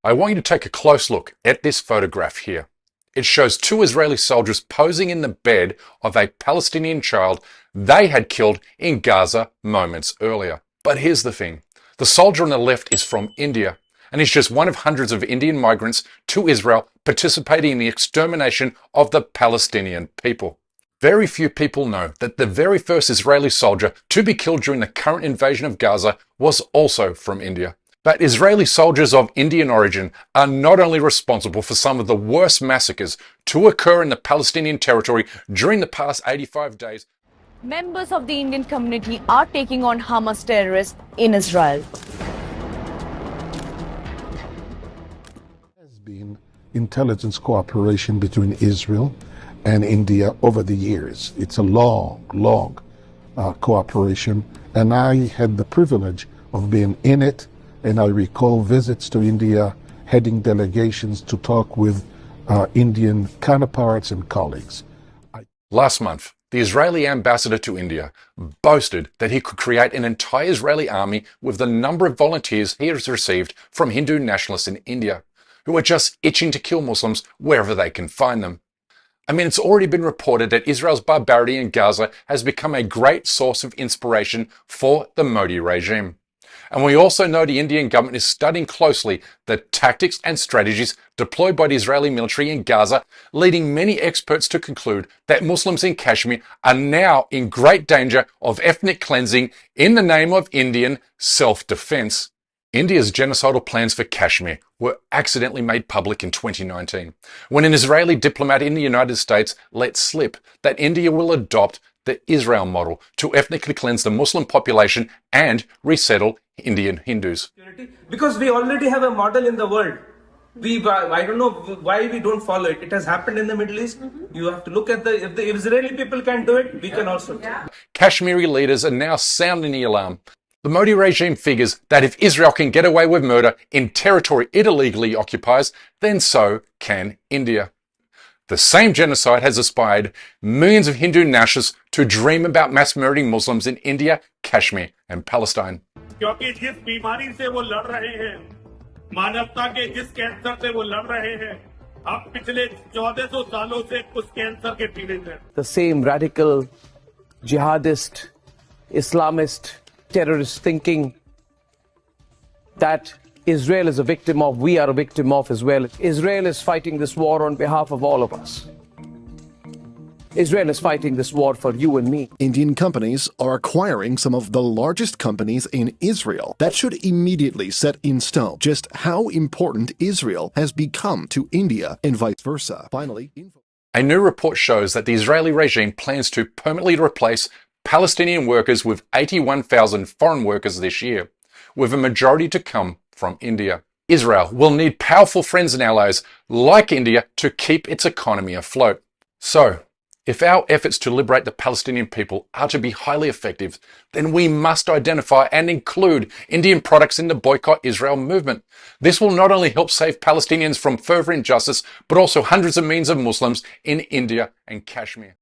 I want you to take a close look at this photograph here. It shows two Israeli soldiers posing in the bed of a Palestinian child they had killed in Gaza moments earlier. But here's the thing. The soldier on the left is from India, and he's just one of hundreds of Indian migrants to Israel participating in the extermination of the Palestinian people. Very few people know that the very first Israeli soldier to be killed during the current invasion of Gaza was also from India. But Israeli soldiers of Indian origin are not only responsible for some of the worst massacres to occur in the Palestinian territory during the past 85 days. Members of the Indian community are taking on Hamas terrorists in Israel. There has been intelligence cooperation between Israel and India over the years. It's a long cooperation, and I had the privilege of being in it, and I recall visits to India, heading delegations to talk with Indian counterparts and colleagues. Last month, the Israeli ambassador to India boasted that he could create an entire Israeli army with the number of volunteers he has received from Hindu nationalists in India, who are just itching to kill Muslims wherever they can find them. I mean, it's already been reported that Israel's barbarity in Gaza has become a great source of inspiration for the Modi regime. And we also know the Indian government is studying closely the tactics and strategies deployed by the Israeli military in Gaza, leading many experts to conclude that Muslims in Kashmir are now in great danger of ethnic cleansing in the name of Indian self-defense. India's genocidal plans for Kashmir were accidentally made public in 2019, when an Israeli diplomat in the United States let slip that India will adopt the Israel model to ethnically cleanse the Muslim population and resettle Indian Hindus. Because we already have a model in the world. I don't know why we don't follow it. It has happened in the Middle East. You have to look at if the Israeli people can do it, we can also do it. Kashmiri leaders are now sounding the alarm. The Modi regime figures that if Israel can get away with murder in territory it illegally occupies, then so can India. The same genocide has inspired millions of Hindu nationalists to dream about mass murdering Muslims in India, Kashmir and Palestine. क्योंकि जिस बीमारी से वो लड़ रहे हैं, मानवता के जिस कैंसर से वो लड़ रहे हैं, अब पिछले 1400 सालों से उस कैंसर के पीड़ित हैं. The same radical, jihadist, Islamist, terrorist thinking that Israel is a victim of, we are a victim of as well. Israel is fighting this war on behalf of all of us. Israel is fighting this war for you and me. Indian companies are acquiring some of the largest companies in Israel. That should immediately set in stone just how important Israel has become to India and vice versa. Finally, a new report shows that the Israeli regime plans to permanently replace Palestinian workers with 81,000 foreign workers this year, with a majority to come from India. Israel will need powerful friends and allies like India to keep its economy afloat. So, if our efforts to liberate the Palestinian people are to be highly effective, then we must identify and include Indian products in the Boycott Israel movement. This will not only help save Palestinians from further injustice, but also hundreds of millions of Muslims in India and Kashmir.